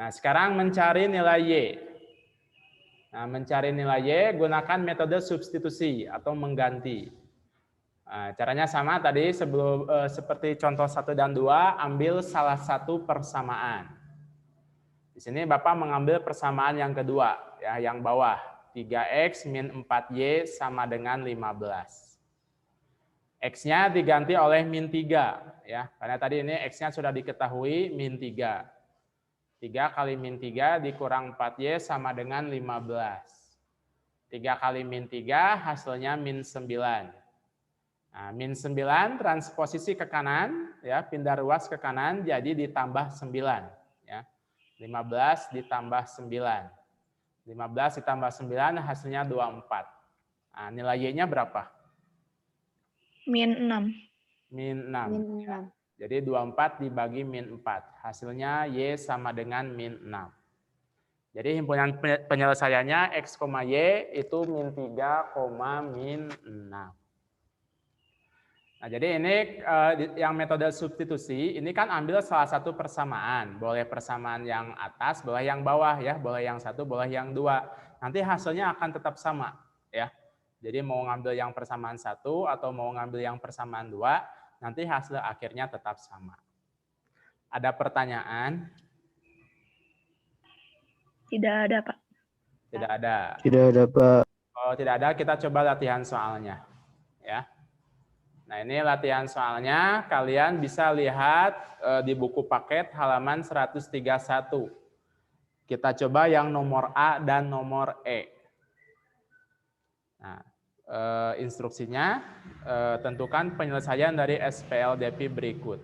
Nah, sekarang mencari nilai Y. Nah, mencari nilai Y gunakan metode substitusi atau mengganti. Nah, caranya sama tadi seperti contoh 1 dan 2, ambil salah satu persamaan. Di sini Bapak mengambil persamaan yang kedua, ya, yang bawah. 3X min 4Y sama dengan 15. X-nya diganti oleh min 3, ya. Karena tadi ini X-nya sudah diketahui min 3. 3 kali min 3 dikurang 4Y sama dengan 15. 3 kali min 3 hasilnya min 9. Nah, min 9 transposisi ke kanan, ya, pindah ruas ke kanan jadi ditambah 9. Ya. 15 ditambah 9. 15 ditambah 9 hasilnya 24. Nah, nilai Y-nya berapa? Min 6. Min 6. Min 6. Jadi 24 dibagi min 4. Hasilnya Y sama dengan min 6. Jadi himpunan penyelesaiannya X, Y itu min 3, min 6. Nah, jadi ini yang metode substitusi, ini kan ambil salah satu persamaan. Boleh persamaan yang atas, boleh yang bawah, ya. Boleh yang 1, boleh yang 2. Nanti hasilnya akan tetap sama, ya. Jadi mau ngambil yang persamaan 1 atau mau ngambil yang persamaan 2, nanti hasil akhirnya tetap sama. Ada pertanyaan? Tidak ada, Pak. Tidak ada. Tidak ada, Pak. Kalau tidak ada, kita coba latihan soalnya. Ya. Nah, ini latihan soalnya. Kalian bisa lihat di buku paket halaman 131. Kita coba yang nomor A dan nomor E. Nah, instruksinya, tentukan penyelesaian dari SPLDP berikut.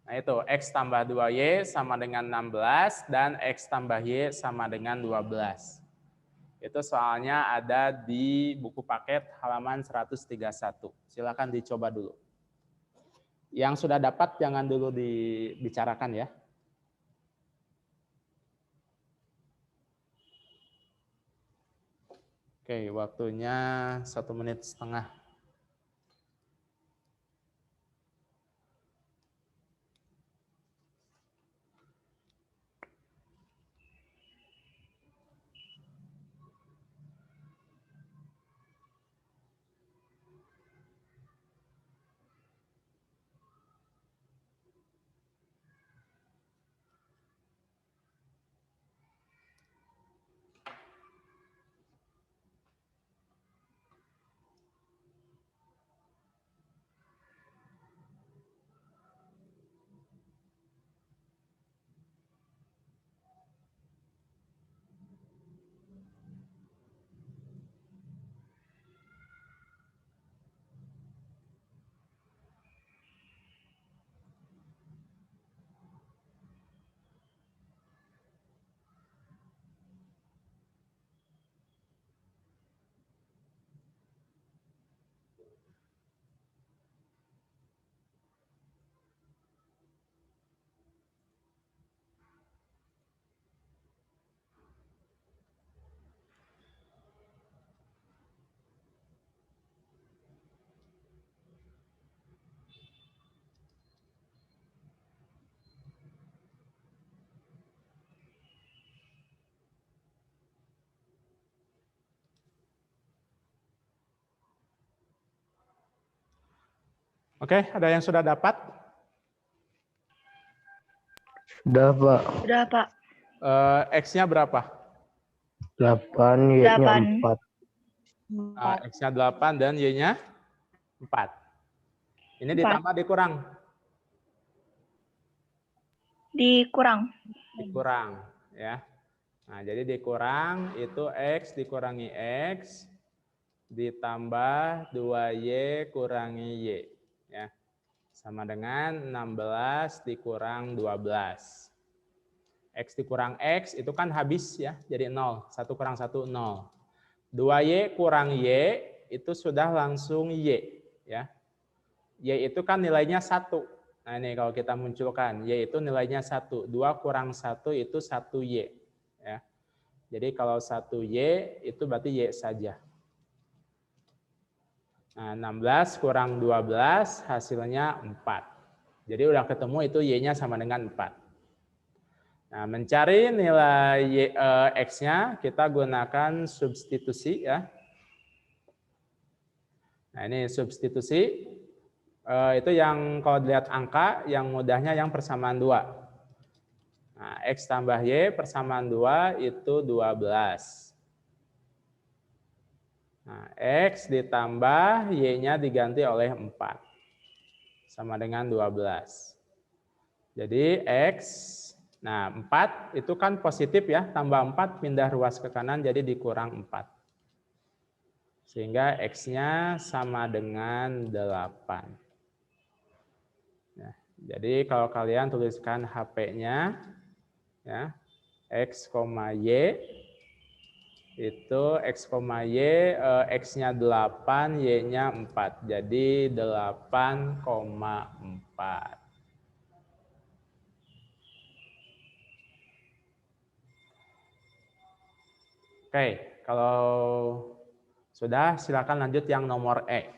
Nah, itu X tambah 2Y sama dengan 16 dan X tambah Y sama dengan 12. Itu soalnya ada di buku paket halaman 131. Silakan dicoba dulu. Yang sudah dapat jangan dulu dibicarakan ya. Oke, waktunya 1 menit setengah. Oke, ada yang sudah dapat? Sudah, Pak. Sudah, Pak. X-nya berapa? 8, Y-nya 8. 4. X-nya 8 dan Y-nya 4. Ini ditambah dikurang? Dikurang. Dikurang, ya. Nah, jadi dikurang itu X dikurangi X ditambah 2Y kurangi Y, ya. Sama dengan 16 dikurang 12. X dikurang X itu kan habis ya, jadi 0. 1 kurang 1, 0. 2Y kurang Y itu sudah langsung Y. Ya. Y itu kan nilainya 1. Nah ini kalau kita munculkan, Y itu nilainya 1. 2 kurang 1 itu 1Y. Ya. Jadi kalau 1Y itu berarti Y saja. Nah 16 kurang 12 hasilnya 4. Jadi udah ketemu itu Y-nya sama dengan 4. Nah, mencari nilai X-nya kita gunakan substitusi ya. Nah, ini substitusi. Itu yang kalau dilihat angka, yang mudahnya yang persamaan 2. Nah, X tambah Y persamaan 2 itu 12. Nah, X ditambah Y-nya diganti oleh 4. Sama dengan 12. Jadi X, nah 4 itu kan positif ya, tambah 4 pindah ruas ke kanan jadi dikurang 4. Sehingga X-nya sama dengan 8. Nah, jadi kalau kalian tuliskan HP-nya, ya, X, Y, itu X, Y, X-nya 8, Y-nya 4. Jadi 8,4. Oke, kalau sudah silakan lanjut yang nomor E.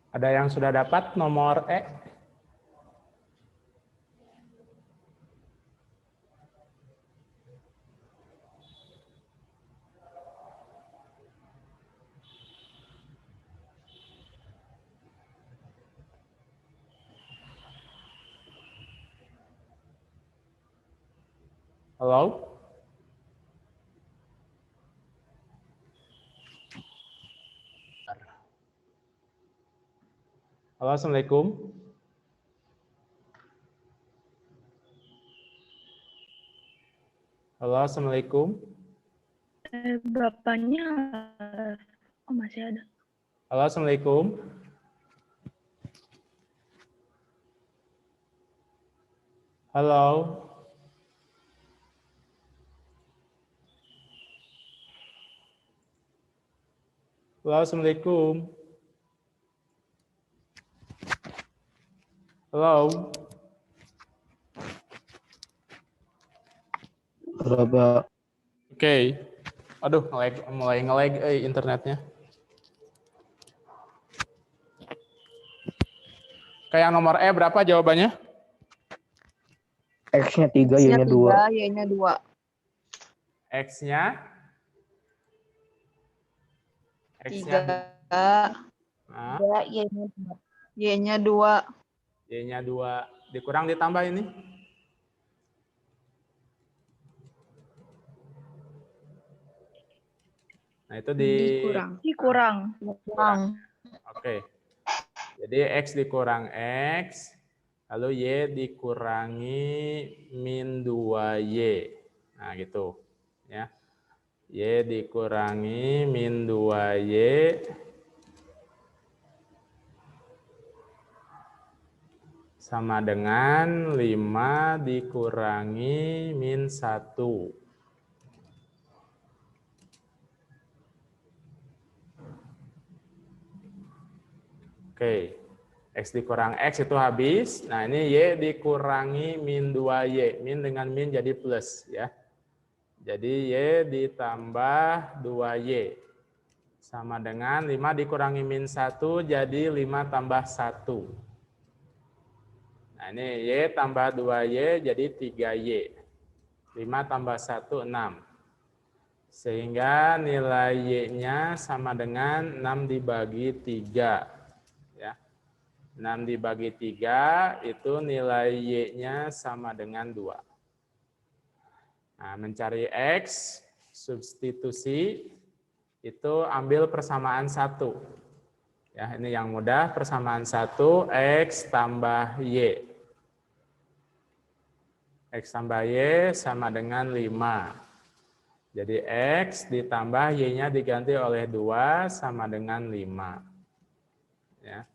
Ada yang sudah dapat nomor E? Halo? Halo, Assalamualaikum. Halo, Assalamualaikum. Bapaknya, oh masih ada. Halo, Assalamualaikum. Halo. Halo, Assalamualaikum. Halo. Halo, Pak. Oke. Aduh, mulai nge-lag internetnya. Kayak nomor E berapa jawabannya? X-nya 3, Y-nya 2. Y-nya 2. X-nya? X-nya 3. nah, Y-nya 2. Y-nya 2. Dikurang ditambah ini? Nah, itu Dikurang. Oke. Jadi X dikurang X, lalu Y dikurangi min 2Y. Nah, gitu. Ya. Y dikurangi min 2Y sama dengan 5 dikurangi min 1. Oke. X dikurang X itu habis. Nah, ini Y dikurangi min 2Y. Min dengan min jadi plus, ya. Jadi Y ditambah 2Y. Sama dengan 5 dikurangi min 1, jadi 5 tambah 1. Nah, ini Y tambah 2Y, jadi 3Y. 5 tambah 1, 6. Sehingga nilai Y-nya sama dengan 6 dibagi 3. 6 dibagi 3 itu nilai Y-nya sama dengan 2. Nah, mencari X, substitusi, itu ambil persamaan 1. Ya, ini yang mudah, persamaan 1, X tambah Y. X tambah Y sama dengan 5. Jadi X ditambah Y-nya diganti oleh 2 sama dengan 5. Ya.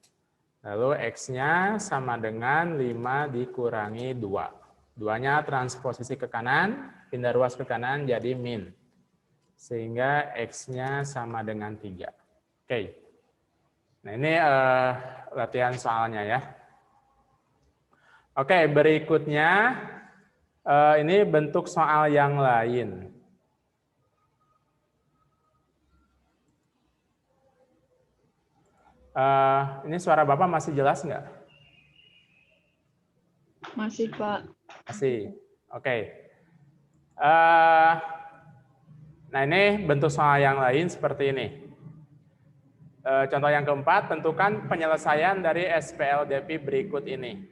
Lalu X-nya sama dengan 5 dikurangi 2. 2-nya transposisi ke kanan, pindah ruas ke kanan jadi min. Sehingga X-nya sama dengan 3. Oke. Nah, ini latihan soalnya ya. Oke, berikutnya ini bentuk soal yang lain. Ini suara Bapak masih jelas nggak? Masih, Pak. Masih. Oke. Nah, ini bentuk soal yang lain seperti ini. Contoh yang keempat, tentukan penyelesaian dari SPLDP berikut ini.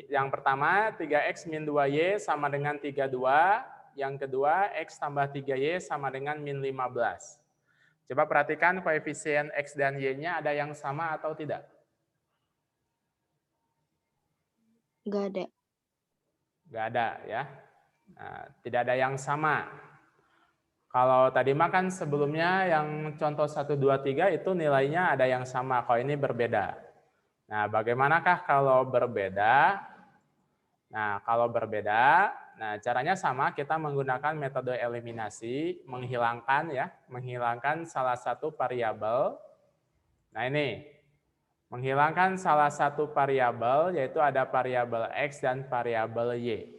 Yang pertama, 3X min 2Y sama dengan 32. Yang kedua, X tambah 3Y sama dengan min 15. Coba perhatikan koefisien X dan Y-nya ada yang sama atau tidak? Nggak ada. Nggak ada ya. Nah, tidak ada yang sama. Kalau tadi makan sebelumnya yang contoh 1, 2, 3 itu nilainya ada yang sama. Kalau ini berbeda. Nah, bagaimanakah kalau berbeda? Nah, kalau berbeda, nah caranya sama, kita menggunakan metode eliminasi, menghilangkan salah satu variabel. Nah, ini menghilangkan salah satu variabel, yaitu ada variabel X dan variabel Y.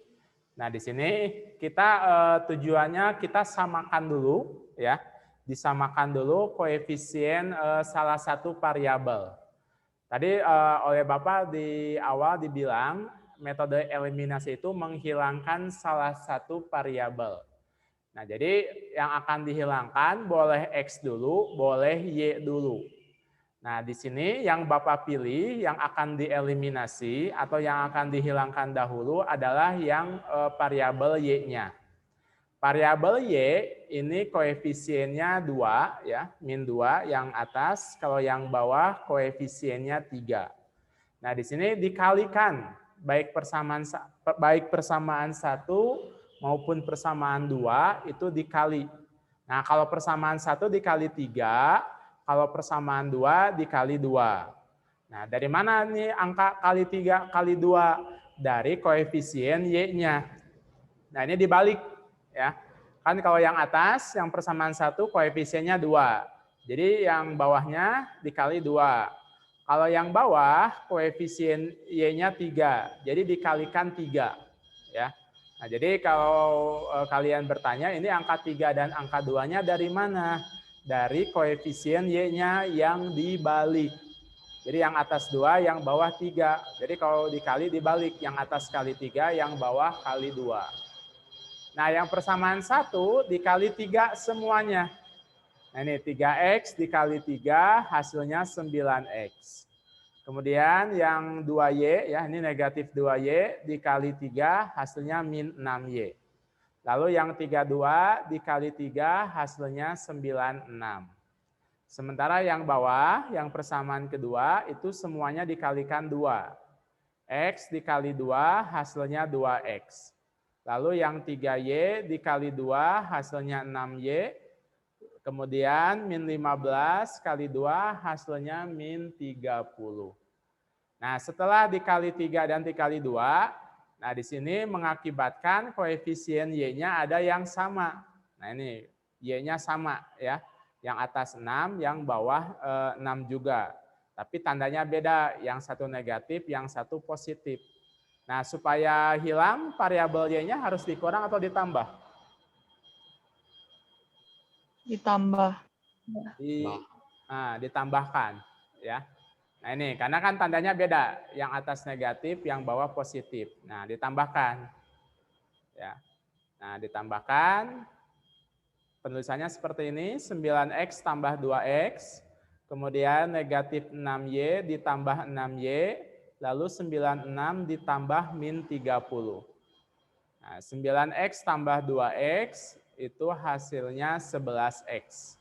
Nah, di sini kita tujuannya kita samakan dulu, ya, disamakan dulu koefisien salah satu variabel. Tadi oleh Bapak di awal dibilang metode eliminasi itu menghilangkan salah satu variabel. Nah, jadi yang akan dihilangkan boleh X dulu, boleh Y dulu. Nah, di sini yang Bapak pilih yang akan dieliminasi atau yang akan dihilangkan dahulu adalah yang variabel Y-nya. Variabel Y ini koefisiennya 2 ya, min 2 yang atas, kalau yang bawah koefisiennya 3. Nah, di sini dikalikan baik persamaan 1 maupun persamaan 2 itu dikali. Nah, kalau persamaan 1 dikali 3, kalau persamaan 2 dikali 2. Nah, dari mana nih angka kali 3 kali 2? Dari koefisien Y-nya. Nah, ini dibalik. Ya, kan kalau yang atas, yang persamaan 1 koefisiennya 2. Jadi yang bawahnya dikali 2. Kalau yang bawah koefisien Y-nya 3. Jadi dikalikan 3. Ya. Nah, jadi kalau kalian bertanya ini angka 3 dan angka 2-nya dari mana? Dari koefisien Y-nya yang dibalik. Jadi yang atas 2, yang bawah 3. Jadi kalau dikali dibalik, yang atas kali 3, yang bawah kali 2. Nah, yang persamaan 1 dikali 3 semuanya. Nah, ini 3X dikali 3 hasilnya 9X. Kemudian yang 2Y, ya ini negatif 2Y dikali 3 hasilnya min 6Y. Lalu yang 32 dikali 3 hasilnya 96. Sementara yang bawah, yang persamaan kedua itu semuanya dikalikan 2. X dikali 2 hasilnya 2X. Lalu yang 3Y dikali 2 hasilnya 6Y. Kemudian min 15 kali 2 hasilnya min 30. Nah, setelah dikali 3 dan dikali 2, nah di sini mengakibatkan koefisien Y-nya ada yang sama. Nah, ini Y-nya sama ya. Yang atas 6, yang bawah 6 juga. Tapi tandanya beda, yang satu negatif, yang satu positif. Nah, supaya hilang variabel Y-nya harus dikurang atau ditambah? Ditambah. Ditambahkan, ya. Nah, ini karena kan tandanya beda, yang atas negatif, yang bawah positif. Nah, ditambahkan. Ya. Nah, ditambahkan penulisannya seperti ini, 9X tambah 2X, kemudian negatif 6Y ditambah 6Y, lalu 96 ditambah min 30. Nah, 9X tambah 2X itu hasilnya 11X.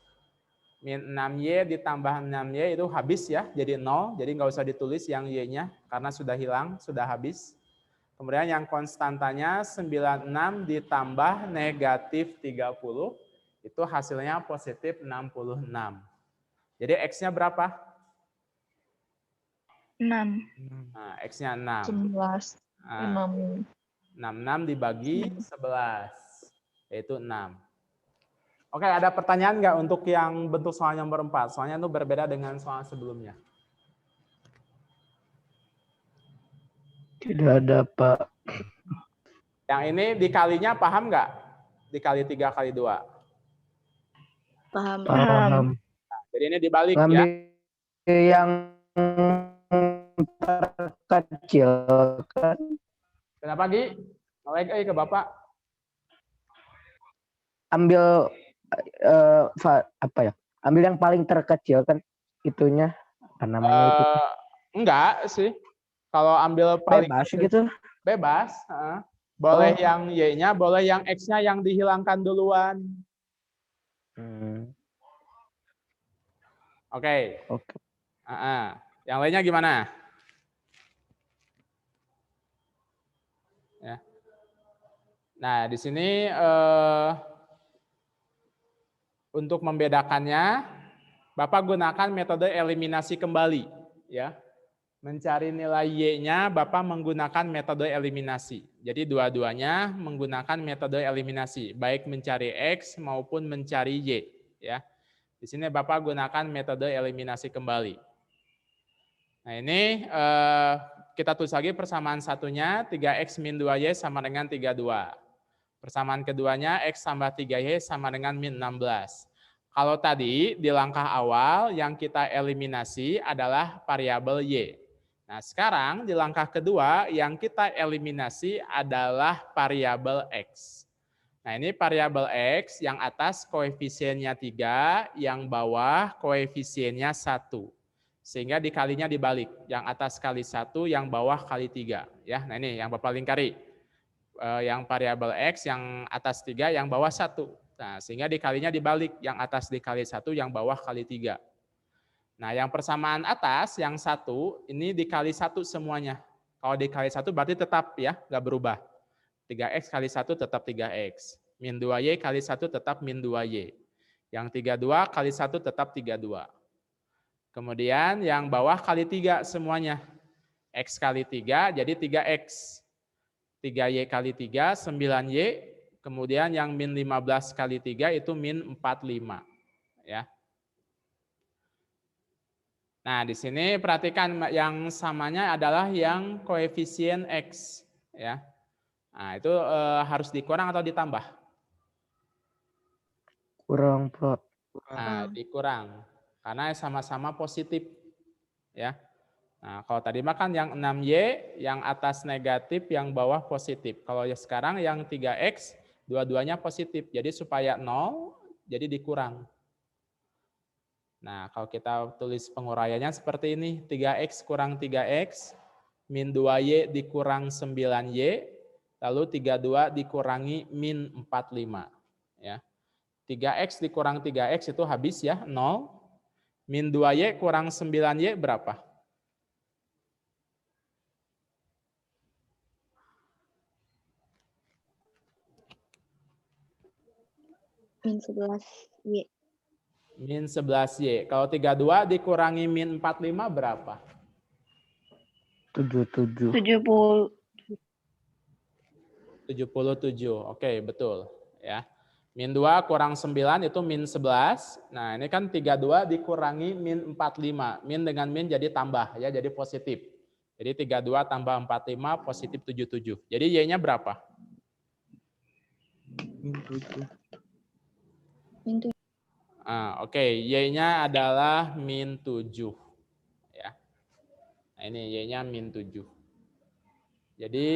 Min 6Y ditambah 6Y itu habis ya, jadi 0, jadi nggak usah ditulis yang Y-nya, karena sudah hilang, sudah habis. Kemudian yang konstantanya 96 ditambah negatif 30, itu hasilnya positif 66. Jadi X-nya berapa? 6. Nah, X-nya 6. 11. 6. 66 dibagi 11, yaitu 6. Oke, ada pertanyaan nggak untuk yang bentuk soal nomor 4? Soalnya itu berbeda dengan soal sebelumnya. Tidak ada, Pak. Yang ini dikalinya paham nggak? Dikali 3 kali 2. Paham. Paham. Jadi ini dibalik Ngambil ya. yang terkecil kan? Kenapa, Gi? Ngelag ke Bapak. Ambil apa ya? Ambil yang paling terkecil kan itunya. Apa namanya itu? Enggak sih. Kalau ambil paling Bebas kecil, gitu. bebas. Boleh Oh. yang Y-nya, boleh yang X-nya yang dihilangkan duluan. Oke. Oke. Yang lainnya gimana? Ya. Nah, di sini untuk membedakannya, Bapak gunakan metode eliminasi kembali, ya. Mencari nilai Y-nya, Bapak menggunakan metode eliminasi. Jadi dua-duanya menggunakan metode eliminasi, baik mencari X maupun mencari Y, ya. Di sini Bapak gunakan metode eliminasi kembali. Nah, ini kita tulis lagi persamaan satunya, 3X min 2Y sama dengan 32. Persamaan keduanya, X tambah 3Y sama dengan min 16. Kalau tadi di langkah awal yang kita eliminasi adalah variabel Y. Nah, sekarang di langkah kedua yang kita eliminasi adalah variabel X. Nah, ini variabel X yang atas koefisiennya 3, yang bawah koefisiennya 1. Sehingga dikalinya dibalik, yang atas kali 1, yang bawah kali 3. Ya, nah ini yang Bapak lingkari. Yang variabel X yang atas 3, yang bawah 1. Nah, sehingga dikalinya dibalik, yang atas dikali 1, yang bawah kali 3. Nah, yang persamaan atas, yang 1, ini dikali 1 semuanya. Kalau dikali 1 berarti tetap ya, nggak berubah. 3X kali 1 tetap 3X. Min 2Y kali 1 tetap min 2Y. Yang 32 kali 1 tetap 32. Kemudian yang bawah kali 3 semuanya. X kali 3 jadi 3X. 3Y kali 3, 9Y. Kemudian yang min 15 kali 3 itu min 45. Ya. Nah, di sini perhatikan yang samanya adalah yang koefisien X. Ya. Nah, itu harus dikurang atau ditambah? Kurang, Pak. Nah, dikurang. Karena sama-sama positif. Ya. Nah, kalau tadi mah kan yang 6Y, yang atas negatif, yang bawah positif. Kalau ya sekarang yang 3X, dua-duanya positif. Jadi supaya 0, jadi dikurang. Nah, kalau kita tulis penguraiannya seperti ini, 3X kurang 3X, min 2Y dikurang 9Y, lalu 32 dikurangi min 45. Ya. 3X dikurang 3X itu habis ya, 0. Min 2Y kurang 9Y berapa? Min 11Y. Min 11Y. Kalau 32 dikurangi min 45 berapa? 77. 70. 77. Oke, betul. Ya. Min 2 kurang 9 itu min 11. Nah, ini kan 32 dikurangi min 45. Min dengan min jadi tambah, ya, jadi positif. Jadi 32 tambah 45 positif 77. Jadi Y-nya berapa? Min 7. Min 7. Oke. Y-nya adalah min 7. Ya. Nah, ini Y-nya min 7. Jadi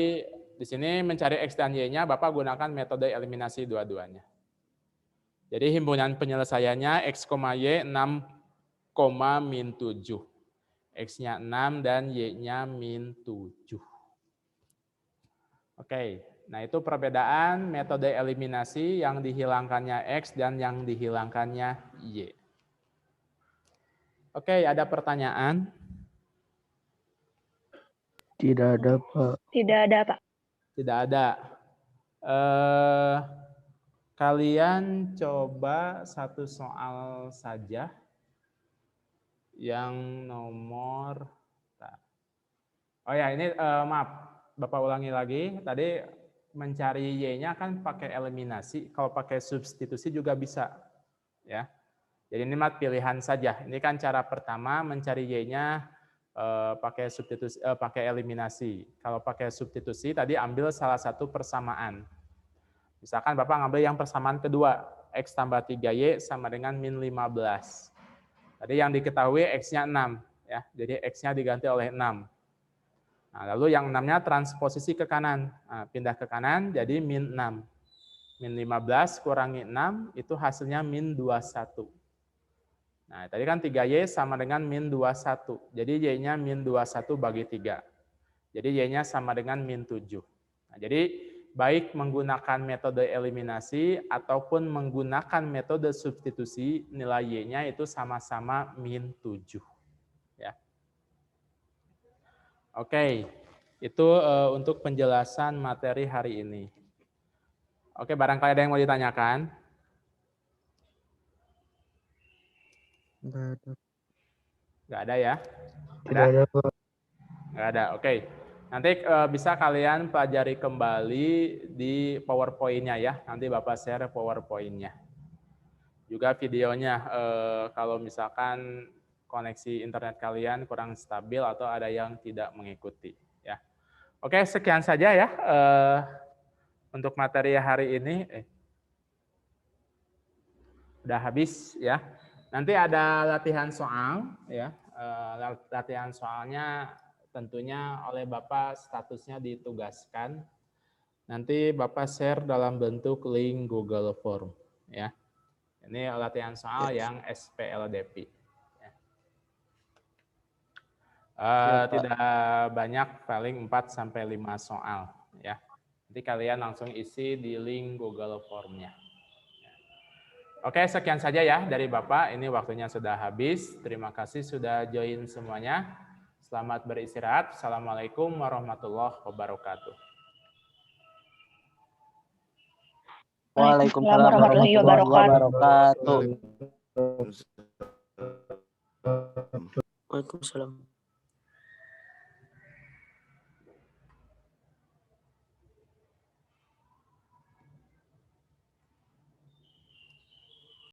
di sini mencari X dan Y-nya, Bapak gunakan metode eliminasi dua-duanya. Jadi himpunan penyelesaiannya X, Y 6, min 7. X-nya 6 dan Y-nya min 7. Oke, nah itu perbedaan metode eliminasi yang dihilangkannya X dan yang dihilangkannya Y. Oke, ada pertanyaan? Tidak ada, Pak. Tidak ada, Pak. Tidak ada. Kalian coba satu soal saja yang nomor, oh ya ini maaf, Bapak ulangi lagi. Tadi mencari Y-nya kan pakai eliminasi, kalau pakai substitusi juga bisa, ya. Jadi ini mah pilihan saja. Ini kan cara pertama mencari Y-nya pakai substitusi, pakai eliminasi. Kalau pakai substitusi tadi ambil salah satu persamaan. Misalkan Bapak ngambil yang persamaan kedua, X tambah 3Y sama dengan min 15. Tadi yang diketahui X-nya 6. Ya, jadi X-nya diganti oleh 6. Nah, lalu yang 6-nya transposisi ke kanan. Nah, pindah ke kanan jadi min 6. Min 15 kurangi 6 itu hasilnya min 21. Nah, tadi kan 3Y sama dengan min 21. Jadi Y-nya min 21 bagi 3. Jadi Y-nya sama dengan min 7. Nah, jadi baik menggunakan metode eliminasi ataupun menggunakan metode substitusi, nilai Y-nya itu sama-sama min 7. Ya. Oke, itu untuk penjelasan materi hari ini. Oke, barangkali ada yang mau ditanyakan? Nggak ada ya? Tidak ada, Pak. Nggak ada, oke. Nanti bisa kalian pelajari kembali di PowerPoint-nya ya. Nanti Bapak share PowerPoint-nya. Juga videonya, kalau misalkan koneksi internet kalian kurang stabil atau ada yang tidak mengikuti. Ya. Oke, sekian saja ya untuk materi hari ini. Udah habis ya. Nanti ada latihan soal ya. Latihan soalnya tentunya oleh Bapak statusnya ditugaskan. Nanti Bapak share dalam bentuk link Google Form ya. Ini latihan soal yang SPLDP. Ya. Tidak banyak, paling 4 sampai 5 soal ya. Nanti kalian langsung isi di link Google Form-nya. Oke, sekian saja ya dari Bapak. Ini waktunya sudah habis. Terima kasih sudah join semuanya. Selamat beristirahat. Assalamualaikum warahmatullahi wabarakatuh. Waalaikumsalam warahmatullahi wabarakatuh. Waalaikumsalam.